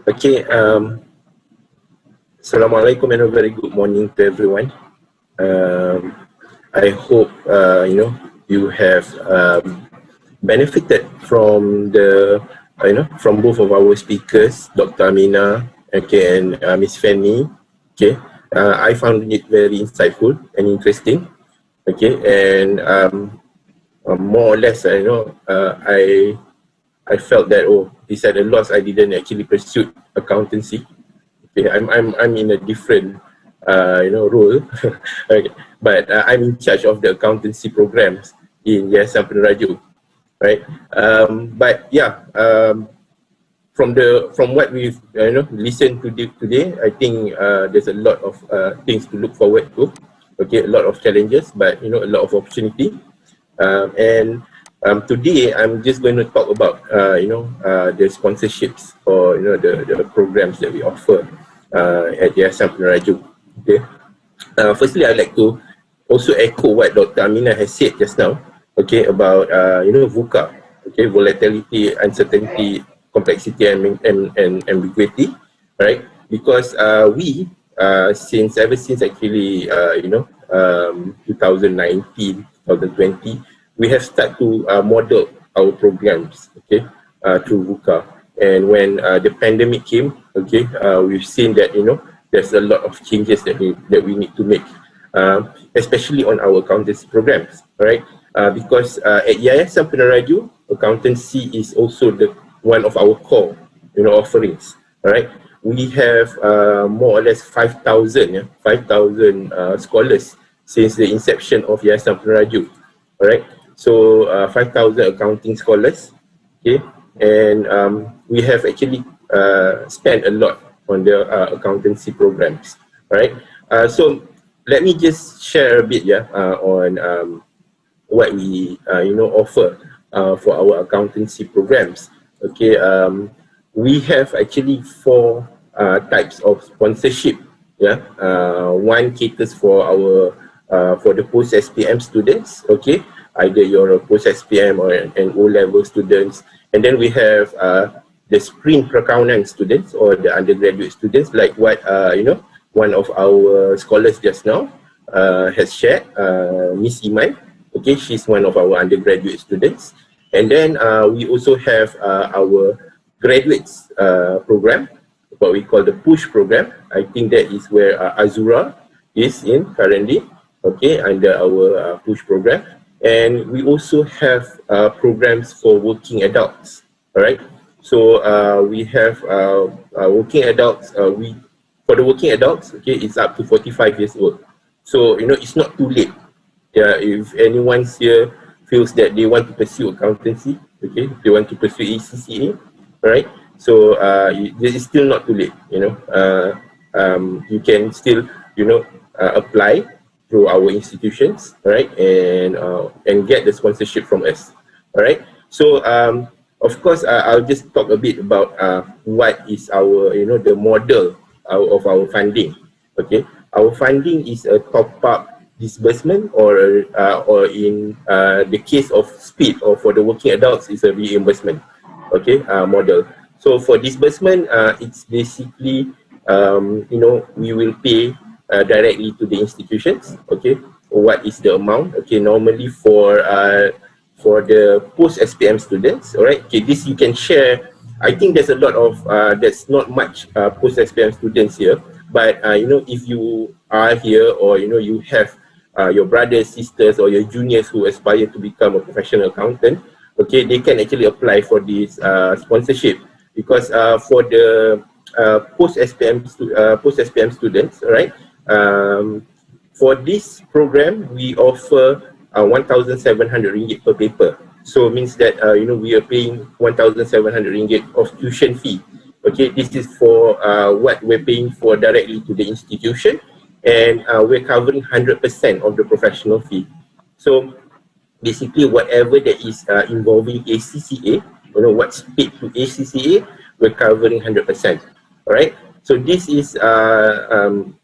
Okay, Assalamualaikum and a very good morning to everyone. I hope you have benefited from the from both of our speakers, Dr. Amina, okay, and Miss Fanny. Okay, I found it very insightful and interesting. Okay, and more or less, I felt that it's at a loss. I didn't actually pursue accountancy. Okay, I'm in a different role, okay. But I'm in charge of the accountancy programs in Yayasan Peneraju, right? But yeah, from what we've listened to today, I think there's a lot of things to look forward to. Okay, a lot of challenges, but a lot of opportunity. And today I'm just going to talk about the sponsorships or the programs that we offer at Yayasan Peneraju. Okay. Firstly, I'd like to also echo what Dr. Amina has said just now. Okay, about VUCA. Okay, volatility, uncertainty, complexity, and ambiguity. Right, because we ever since actually 2019, 2020, we have started to model our programs, okay, through VUCA. And when the pandemic came, okay, we've seen that there's a lot of changes that we need to make, especially on our accountancy programs, right? Because at Yayasan Peneraju, accountancy is also the one of our core, offerings. All right, we have more or less 5,000 scholars since the inception of Yayasan Peneraju. All right, so 5,000 accounting scholars. Okay, and we have actually spent a lot on the accountancy programs. All right, so let me just share a bit, on what we offer for our accountancy programs. Okay, we have actually four types of sponsorship. Yeah, one caters for our for the post SPM students. Okay, either you're a post SPM or an O level students, and then we have the spring perkawinan students or the undergraduate students, like what one of our scholars just now has shared, Miss Iman. Okay, she's one of our undergraduate students. And then we also have our graduates program, what we call the push program. I think that is where Azura is in currently, okay, under our push program. And we also have programs for working adults. All right, so we have working adults. For the working adults, okay, it's up to 45 years old. So it's not too late. Yeah, if anyone here feels that they want to pursue accountancy, okay, they want to pursue ACCA, right? So it is still not too late. You can still apply through our institutions, right, and get the sponsorship from us. All right. So of course, I'll just talk a bit about what is our the model of our funding. Okay, our funding is a top up disbursement, or in the case of speed or for the working adults is a reimbursement, okay, model. So for disbursement, it's basically we will pay directly to the institutions. Okay, what is the amount? Okay, normally for the post SPM students, all right. Okay, this you can share. I think there's a lot of there's not much post SPM students here, but if you are here, or you have your brothers, sisters, or your juniors who aspire to become a professional accountant, okay, they can actually apply for this sponsorship, because for the post SPM students, right? For this program, we offer 1,700 ringgit per paper. So means that we are paying 1,700 ringgit of tuition fee. Okay, this is for what we're paying for directly to the institution, and we're covering 100% of the professional fee. So basically, whatever that is involving ACCA, what's paid to ACCA, we're covering 100%. All right. So this is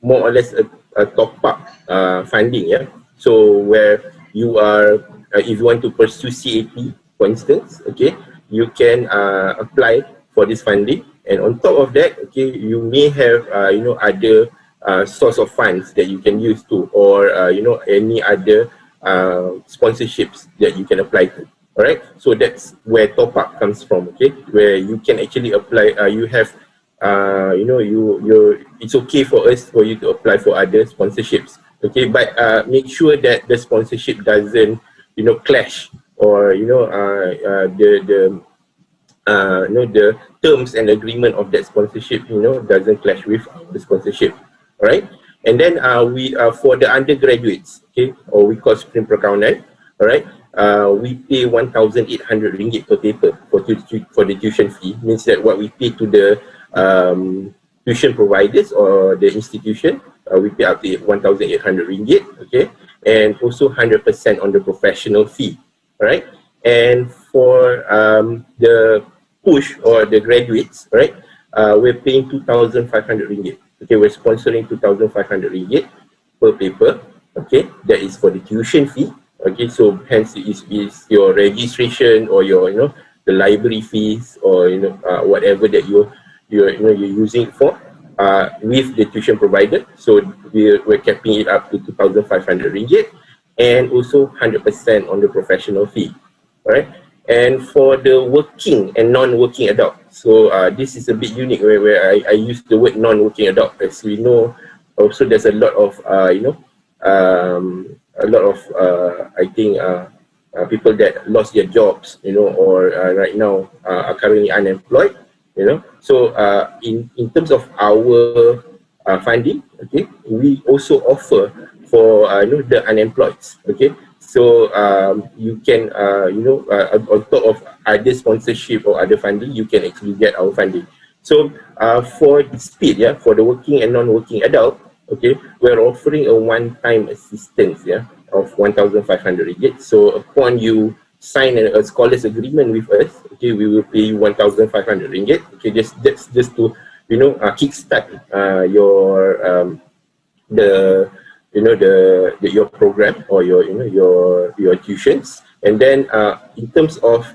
more or less a top up funding. Yeah. So where you are, if you want to pursue CAT, for instance, okay, you can apply for this funding. And on top of that, okay, you may have other source of funds that you can use to, or any other sponsorships that you can apply to. All right, so that's where top up comes from. Okay, where you can actually apply. You have it's okay for you to apply for other sponsorships. Okay, but make sure that the sponsorship doesn't clash, or the terms and agreement of that sponsorship doesn't clash with the sponsorship. All right, and then we for the undergraduates, okay, or we call Supreme Perkawanan. All right, we pay 1,800 ringgit per paper for the tuition fee. Means that what we pay to the tuition providers or the institution, we pay up to 1,800 ringgit. Okay, and also 100% on the professional fee. All right, and for the push or the graduates, right, we're paying 2,500 ringgit. Okay, we're sponsoring 2,500 ringgit per paper. Okay, that is for the tuition fee. Okay, so hence is your registration or your the library fees, or whatever that you're using it for with the tuition provider. So we're capping it up to 2,500 ringgit, and also 100% on the professional fee. All right. And for the working and non-working adult, so this is a bit unique where I use the word non-working adult. As we know, also there's a lot of I think people that lost their jobs, or right now are currently unemployed, So in terms of our funding, okay, we also offer for the unemployed, okay. So you can on top of other sponsorship or other funding, you can actually get our funding. So for the speed, for the working and non-working adult, okay, we're offering a one-time assistance, of 1,500 ringgit. So upon you sign a scholars agreement with us, okay, we will pay you 1,500 ringgit. Okay, that's just to kickstart your your program, or your tuitions. And then in terms of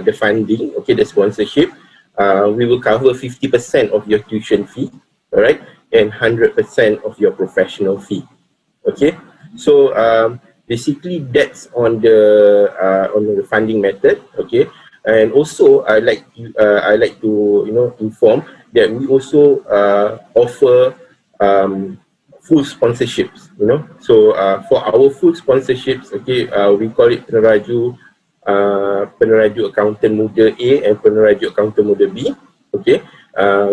the funding, okay, the sponsorship, we will cover 50% of your tuition fee, all right, and 100% of your professional fee. Okay, so basically that's on the funding method. Okay, and also I like to inform that we also offer full sponsorships, So for our full sponsorships, okay, we call it Peneraju, Peneraju Accountant Muda A and Peneraju Accountant Muda B. Okay,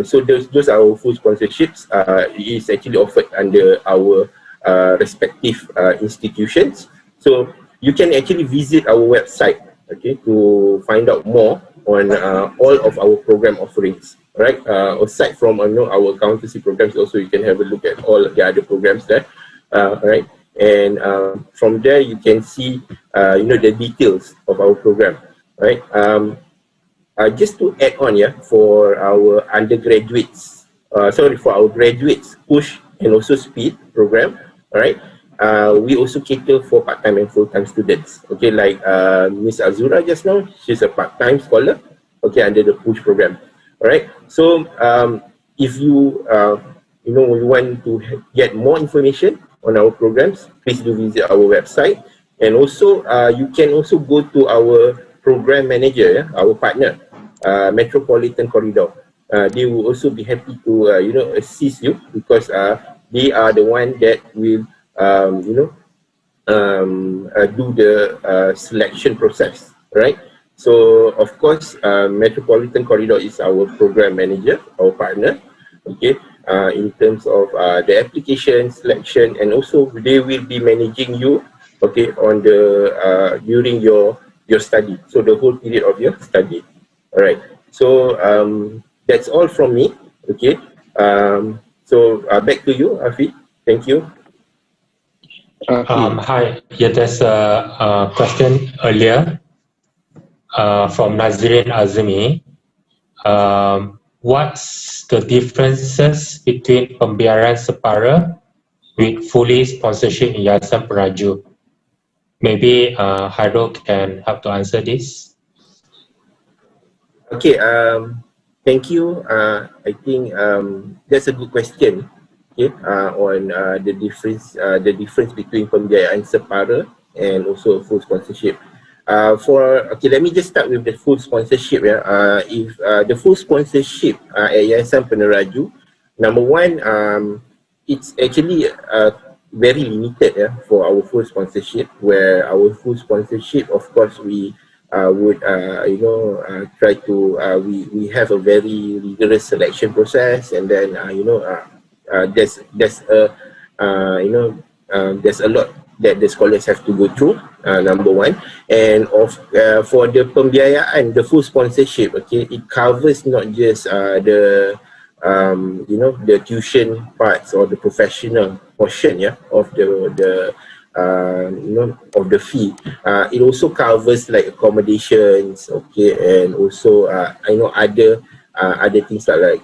so those are our full sponsorships. It is actually offered under our respective institutions. So you can actually visit our website, okay, to find out more on all of our program offerings. Right, aside from our accountancy programs, also you can have a look at all the other programs there, right? And from there you can see the details of our program, right? Just to add on, for our undergraduates, for our graduates push and also speed program, all right? We also cater for part-time and full-time students. Okay, like Miss Azura just now, she's a part-time scholar, okay, under the push program. All right. So if you you want to get more information on our programs, please do visit our website. And also you can also go to our program manager, our partner, Metropolitan Corridor. They will also be happy to assist you, because they are the one that will do the selection process, right? So of course, Metropolitan Corridor is our program manager, our partner, okay, in terms of the application selection, and also they will be managing you, okay, on the during your study, so the whole period of your study. All right, so that's all from me, okay. So back to you, Afi. Thank you. Hi, there's a question earlier from Nazrin Azmi. What's the differences between pembiaran separa with fully sponsorship in Yayasan Peneraju? Maybe Hairul can help to answer this. Okay, Thank you. I think that's a good question. Okay, on the difference between pembiayaan separa and also full sponsorship. Let me just start with the full sponsorship. Yeah, if the full sponsorship at Yayasan Peneraju, number one, it's actually very limited, yeah, for our full sponsorship. Where our full sponsorship, of course, we would try to we have a very rigorous selection process, and then there's a lot that the scholars have to go through, number one. And for the pembiayaan, the full sponsorship, okay, it covers not just the tuition parts or the professional portion, yeah, of the fee. It also covers like accommodations, okay, and also other things like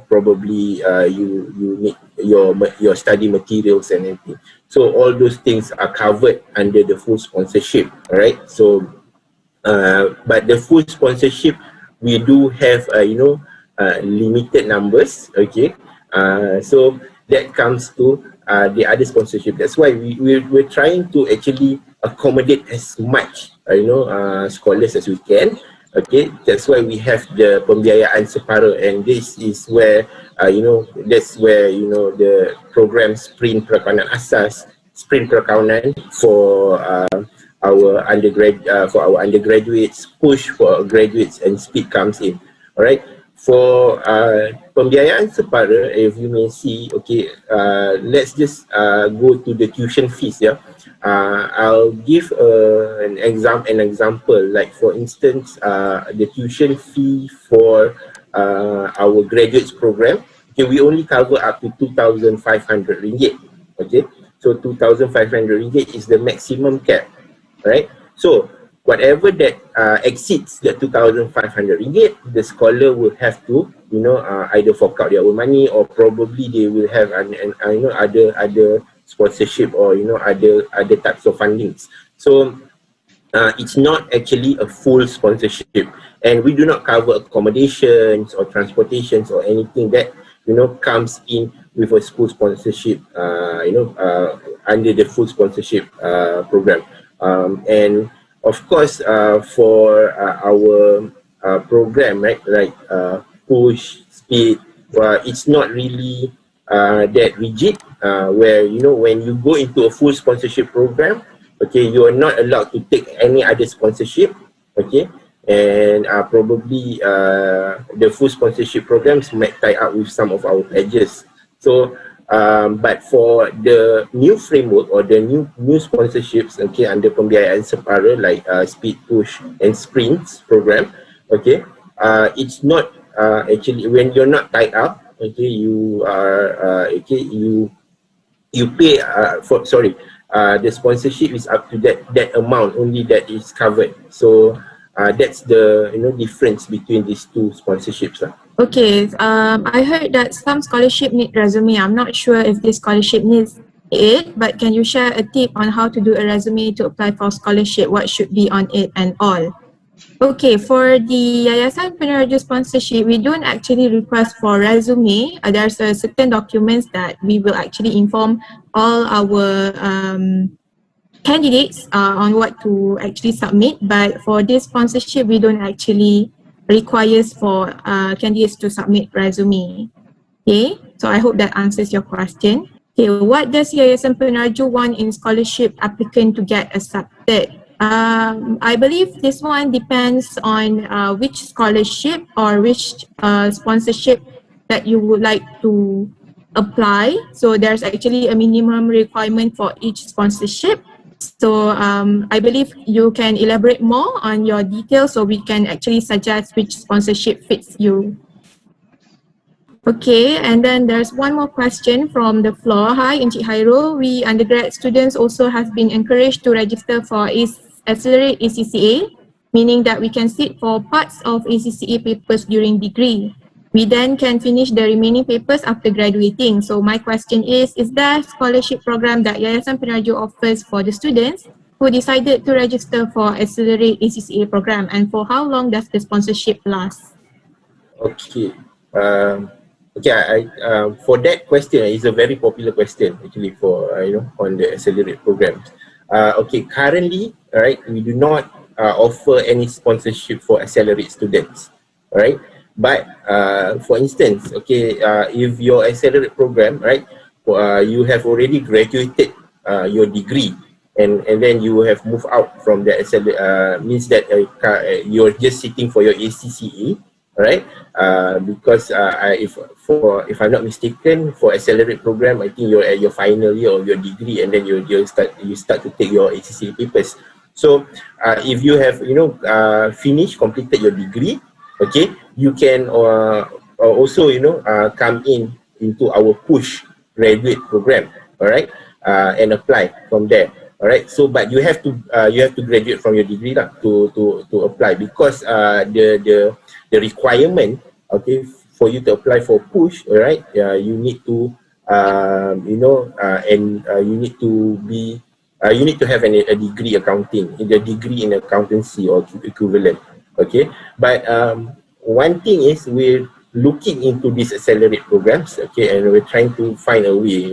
probably you need your study materials and everything. So all those things are covered under the full sponsorship. All right. So but the full sponsorship, we do have limited numbers. Okay, so that comes to the other sponsorship. That's why we're trying to actually accommodate as much scholars as we can. Okay, that's why we have the pembiayaan separa, and this is where that's where the program sprint perakanan asas, sprint perakanan for our undergraduates, push for graduates, and speed comes in. All right. For pembiayaan separa, if you may see, okay, let's just go to the tuition fees. Yeah, I'll give an example. Like for instance, the tuition fee for our graduates program. Okay, we only cover up to 2,500 ringgit. Okay, so 2,500 ringgit is the maximum cap, right? So whatever that exceeds the 2,500 ringgit, the scholar will have to either fork out their own money, or probably they will have other sponsorship, or other types of fundings. So it's not actually a full sponsorship, and we do not cover accommodations or transportations or anything that comes in with a school sponsorship, under the full sponsorship program. And of course, for our program, right, like push, speed, it's not really that rigid, where when you go into a full sponsorship program, okay, you are not allowed to take any other sponsorship, okay, and probably the full sponsorship programs might tie up with some of our pledges. So but for the new framework or the new sponsorships, okay, under pembiayaan separa, like speed, push, and sprints program, okay, it's not actually, when you're not tied up, okay, you are you pay for sorry the sponsorship is up to that amount only that is covered. So that's the difference between these two sponsorships lah. Okay, I heard that some scholarship need resume. I'm not sure if this scholarship needs it, but can you share a tip on how to do a resume to apply for scholarship? What should be on it and all? Okay, for the Yayasan Peneraju sponsorship, we don't actually request for resume. There's a certain documents that we will actually inform all our candidates on what to actually submit. But for this sponsorship, we don't actually requires for candidates to submit resume. Okay, so I hope that answers your question. Okay, what does Yayasan Peneraju want in scholarship applicant to get accepted? I believe this one depends on which scholarship or which sponsorship that you would like to apply. So there's actually a minimum requirement for each sponsorship. So I believe you can elaborate more on your details so we can actually suggest which sponsorship fits you. Okay, and then there's one more question from the floor. Hi, Encik Hairul. We undergrad students also have been encouraged to register for Accelerate ACCA, meaning that we can sit for parts of ACCA papers during degree. We then can finish the remaining papers after graduating. So my question is there a scholarship program that Yayasan Peneraju offers for the students who decided to register for Accelerate ACCA program, and for how long does the sponsorship last? Okay. Okay. For that question, it's a very popular question actually for on the accelerate programs. Okay. Currently, right, we do not offer any sponsorship for accelerate students, right? But for instance, okay, if your accelerate program, right, you have already graduated your degree, and then you have moved out from the accelerate, means that you're just sitting for your ACCA, right? Because if I'm not mistaken, for accelerate program, I think you're at your final year of your degree, and then you start to take your ACCA papers. So if you have completed your degree, okay, you can also come into our push graduate program, all right, and apply from there. All right. So, but you have to graduate from your degree lah to apply, because the requirement, okay, for you to apply for push, all right, you need to you need to be you need to have a degree accounting, the degree in accountancy or equivalent. Okay. But one thing is, we're looking into these accelerate programs, okay, and we're trying to find a way,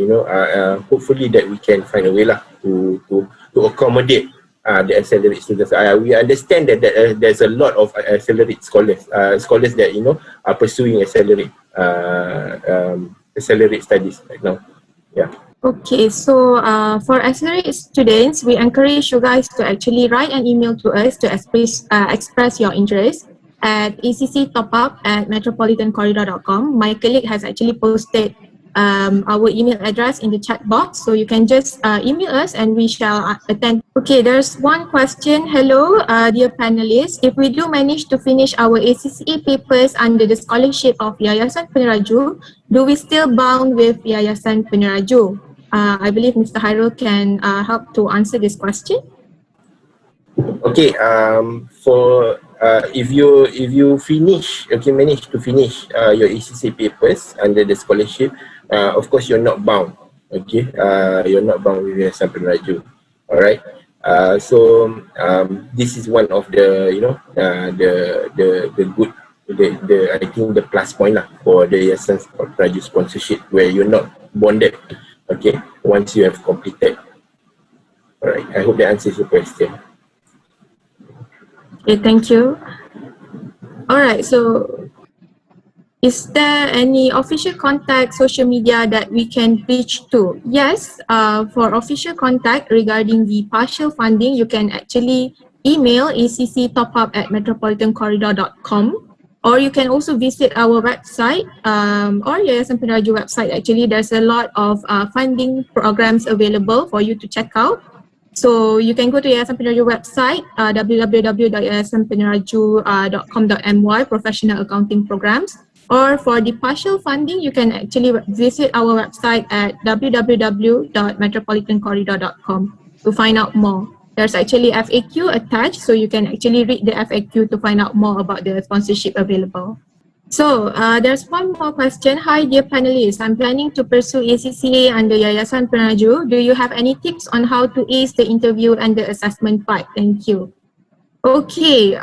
hopefully that we can find a way lah to accommodate the accelerate students. We understand that there's a lot of accelerate scholars that are pursuing accelerate studies right now. Yeah. Okay, so for accelerate students, we encourage you guys to actually write an email to us to express your interest at acctopup@metropolitancorridor.com. My colleague has actually posted our email address in the chat box, so you can just email us and we shall attend. Okay, there's one question. Hello, dear panelists. If we do manage to finish our ACCA papers under the scholarship of Yayasan Peneraju, do we still bound with Yayasan Peneraju? I believe Mr. Hairul can help to answer this question. Okay. For if you manage to finish your ACCA papers under the scholarship, of course you're not bound. Okay. You're not bound with Yayasan Peneraju. All right. So this is one of the the good, the I think the plus point lah for the Yayasan Peneraju sponsorship, where you're not bonded. Okay. Once you have completed. All right. I hope that answers your question. Okay, thank you. All right, so is there any official contact, social media that we can reach to? Yes, for official contact regarding the partial funding, you can actually email acctopup@metropolitancorridor.com, or you can also visit our website or Yayasan Peneraju website. Actually, there's a lot of funding programs available for you to check out. So you can go to Yayasan Peneraju website, www.yayasanpeneraju.com.my, professional accounting programs. Or for the partial funding, you can actually visit our website at www.metropolitancorridor.com to find out more. There's actually FAQ attached, so you can actually read the FAQ to find out more about the sponsorship available. So there's one more question. Hi, dear panelists. I'm planning to pursue ACCA under Yayasan Peneraju. Do you have any tips on how to ace the interview and the assessment part? Thank you. Okay,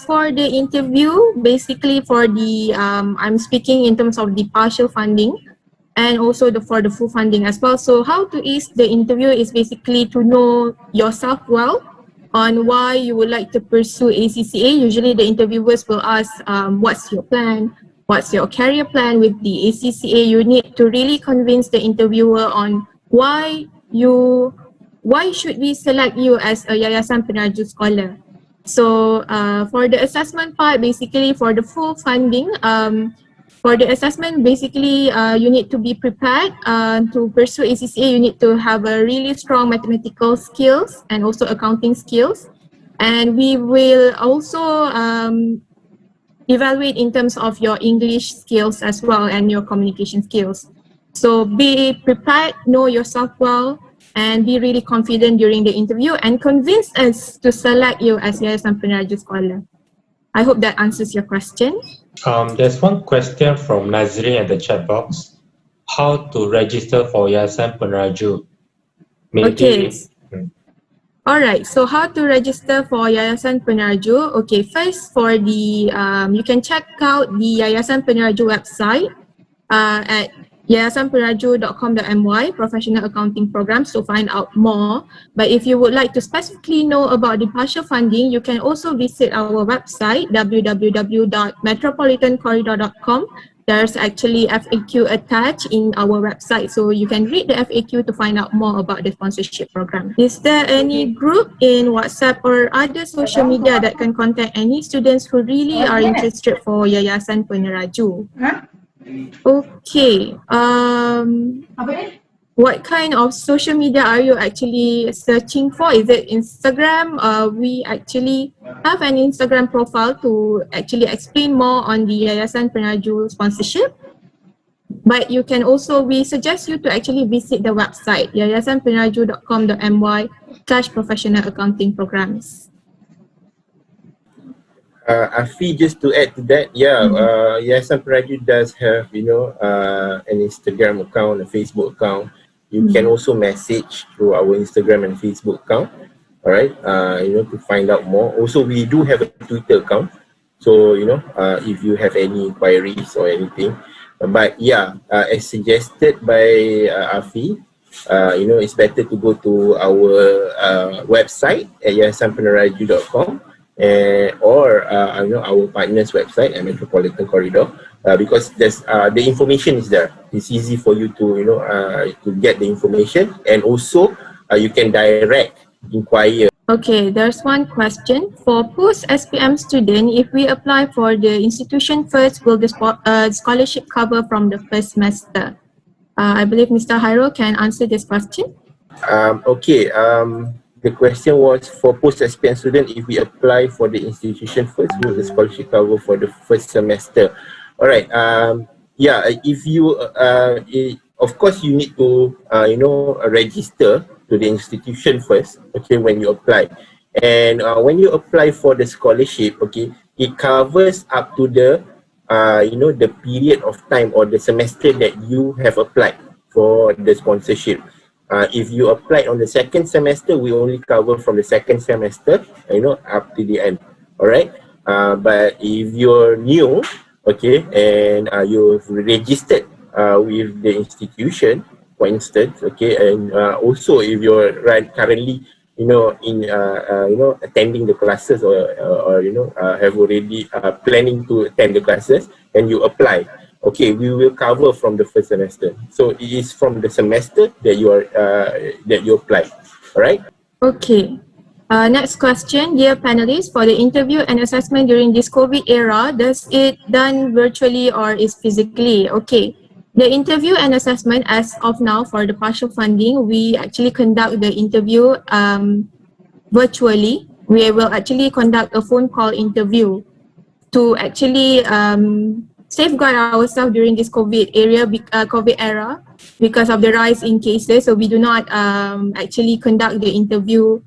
for the interview, basically for the, I'm speaking in terms of the partial funding and also for the full funding as well. So how to ace the interview is basically to know yourself well on why you would like to pursue ACCA. Usually the interviewers will ask, what's your plan? What's your career plan with the ACCA? You need to really convince the interviewer on why should we select you as a Yayasan Peneraju scholar. So for the assessment part, basically for the full funding, for the assessment, basically you need to be prepared to pursue ACCA. You need to have a really strong mathematical skills and also accounting skills. And we will also evaluate in terms of your English skills as well and your communication skills. So be prepared, know yourself well, and be really confident during the interview and convince us to select you as Yayasan Peneraju scholar. I hope that answers your question. There's one question from Nazrin at the chat box. How to register for Yayasan Peneraju? Okay. Alright, so how to register for Yayasan Peneraju? Okay, first for the, you can check out the Yayasan Peneraju website at yayasanpeneraju.com.my, professional accounting programs, to find out more. But if you would like to specifically know about the partial funding, you can also visit our website www.metropolitancorridor.com. There's actually FAQ attached in our website, so you can read the FAQ to find out more about the sponsorship program. Is there any group in WhatsApp or other social media that can contact any students who really are interested for Yayasan Peneraju? Okay. What kind of social media are you actually searching for? Is it Instagram? We actually have an Instagram profile to actually explain more on the Yayasan Peneraju sponsorship. But you can also, we suggest you to actually visit the website yayasanpeneraju.com.my/professional accounting programs. Afi, just to add to that, Yayasan Peneraju does have, an Instagram account, a Facebook account. You can also message through our Instagram and Facebook account, all right, to find out more. Also, we do have a Twitter account. So, if you have any inquiries or anything. But as suggested by Afi, it's better to go to our website at yayasanpeneraju.com or our partner's website at Metropolitan Corridor, because there's the information is there. It's easy for you to to get the information, and also you can direct inquire. Okay, there's one question. For post-SPM student, if we apply for the institution first, will the scholarship cover from the first semester? I believe Mr. Hairul can answer this question. The question was, for post-SPM student, if we apply for the institution first, will the scholarship cover for the first semester? All right. If you, of course, you need to, register to the institution first, okay, when you apply. And when you apply for the scholarship, okay, it covers up to the, the period of time or the semester that you have applied for the sponsorship. If you applied on the second semester, we only cover from the second semester, up to the end. All right. But if you're new, okay, and you've registered with the institution, for instance, okay, and also if you're currently, attending the classes or have already planning to attend the classes, and you apply. Okay, we will cover from the first semester. So it is from the semester that you are that you apply. All right. Okay. Next question, dear panelists, for the interview and assessment during this COVID era, does it done virtually or is physically? Okay. The interview and assessment as of now for the partial funding, we actually conduct the interview virtually. We will actually conduct a phone call interview to actually safeguard ourselves during this COVID era because of the rise in cases. So we do not actually conduct the interview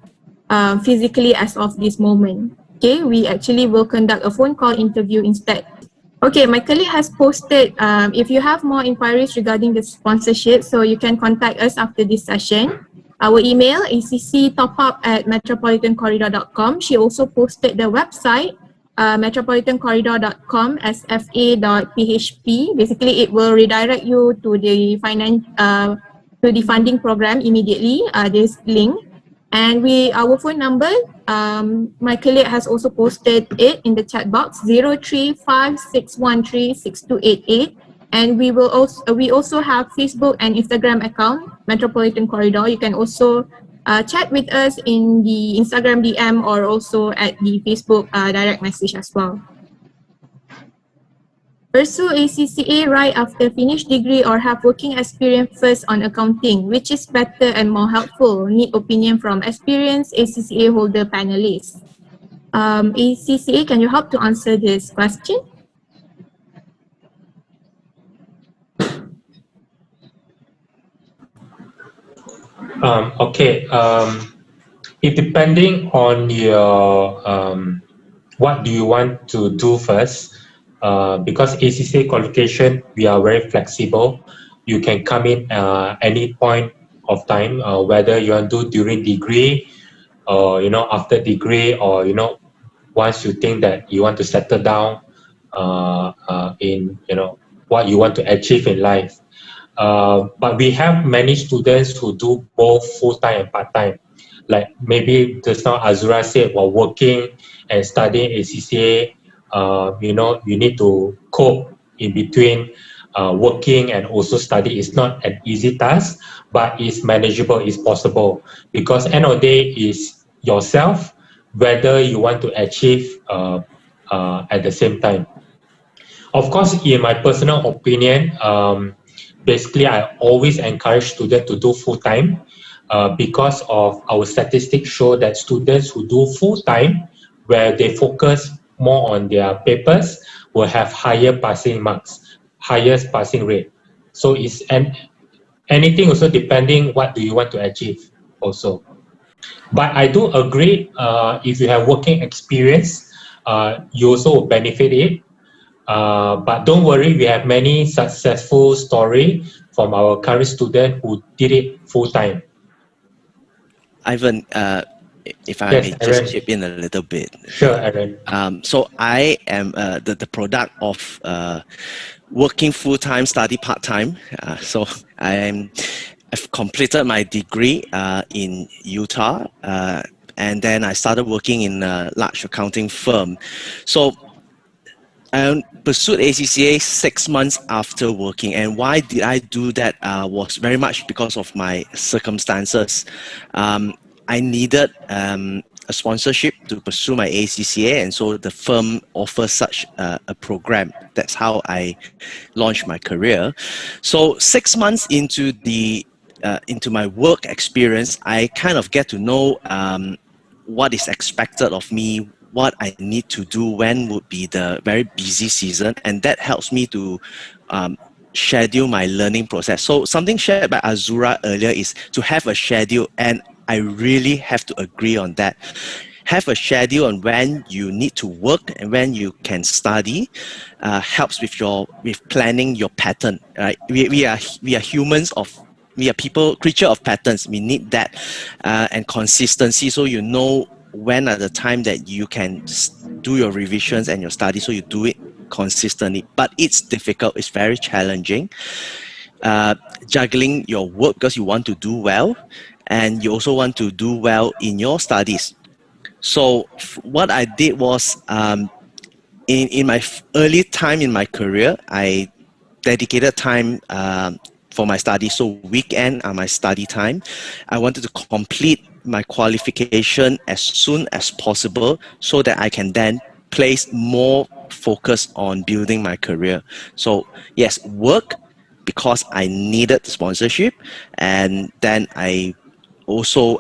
physically as of this moment. Okay, we actually will conduct a phone call interview instead. Okay, my colleague has posted, if you have more inquiries regarding the sponsorship, so you can contact us after this session. Our email, acctopup@metropolitancorridor.com. She also posted the website, metropolitancorridor.com sfa.php. Basically, it will redirect you to the funding program immediately. This link, and our phone number. My colleague has also posted it in the chat box, 0356136288. And we also have Facebook and Instagram account, Metropolitan Corridor. You can also chat with us in the Instagram DM or also at the Facebook direct message as well. Pursue ACCA right after finished degree or have working experience first on accounting, which is better and more helpful? Need opinion from experienced ACCA holder panelists. ACCA, can you help to answer this question? It depending on your what do you want to do first, because ACCA qualification, we are very flexible. You can come in any point of time, whether you want to do during degree or after degree, or once you think that you want to settle down in what you want to achieve in life. But we have many students who do both full-time and part-time. Like maybe just now Azura said, while working and studying ACCA, you need to cope in between working and also study. It's not an easy task, but it's manageable, it's possible. Because end of the day is yourself, whether you want to achieve at the same time. Of course, in my personal opinion, basically I always encourage students to do full-time because of our statistics show that students who do full-time, where they focus more on their papers, will have higher passing marks, highest passing rate. So anything also depending what do you want to achieve also. But I do agree, if you have working experience, you also will benefit it. But don't worry, we have many successful story from our current student who did it full time. Ivan, if I Yes, may Aaron. just chip in a little bit. Sure, Aaron. So I am the product of working full-time, study part-time. So I've completed my degree in Utah, and then I started working in a large accounting firm. So I pursued ACCA 6 months after working, and why did I do that was very much because of my circumstances. I needed a sponsorship to pursue my ACCA, and so the firm offers such a program. That's how I launched my career. So 6 months into my work experience, I kind of get to know what is expected of me, what I need to do, when would be the very busy season, and that helps me to schedule my learning process. So something shared by Azura earlier is to have a schedule, and I really have to agree on that. Have a schedule on when you need to work and when you can study. Helps with planning your pattern. Right? We are humans we are people, creature of patterns. We need that and consistency, so you know when are the time that you can do your revisions and your study, so you do it consistently. But it's difficult, it's very challenging. Juggling your work because you want to do well, and you also want to do well in your studies. So what I did was, in my early time in my career, I dedicated time for my study. So weekend are my study time. I wanted to complete my qualification as soon as possible so that I can then place more focus on building my career. So yes, work because I needed sponsorship, and then I also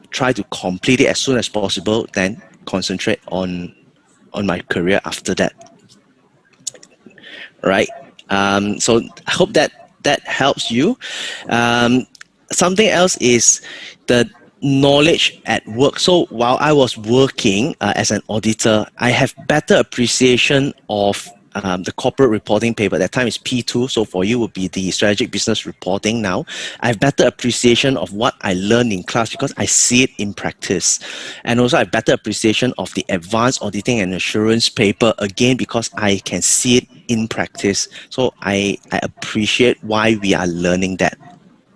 try to complete it as soon as possible, then concentrate on my career after that. Right? So I hope that helps you. Something else is the knowledge at work. So while I was working as an auditor, I have better appreciation of the corporate reporting paper. That time is P2, so for you would be the strategic business reporting now. I have better appreciation of what I learned in class because I see it in practice. And also I have better appreciation of the advanced auditing and assurance paper, again, because I can see it in practice. So I appreciate why we are learning that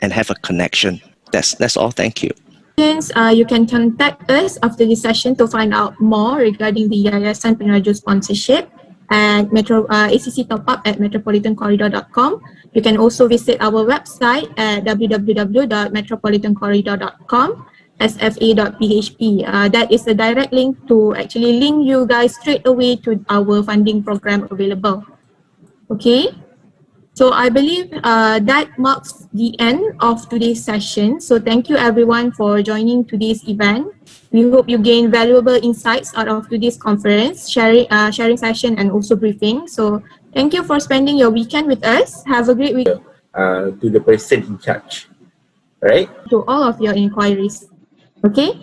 and have a connection. That's all. Thank you. You can contact us after this session to find out more regarding the Yayasan Peneraju sponsorship and ACC top up at metropolitancorridor.com. You can also visit our website at www.metropolitancorridor.com, sfa.php. That is a direct link to actually link you guys straight away to our funding program available. Okay. So I believe that marks the end of today's session. So thank you everyone for joining today's event. We hope you gain valuable insights out of today's conference, sharing session and also briefing. So thank you for spending your weekend with us. Have a great week. To the person in charge, right? To all of your inquiries. Okay.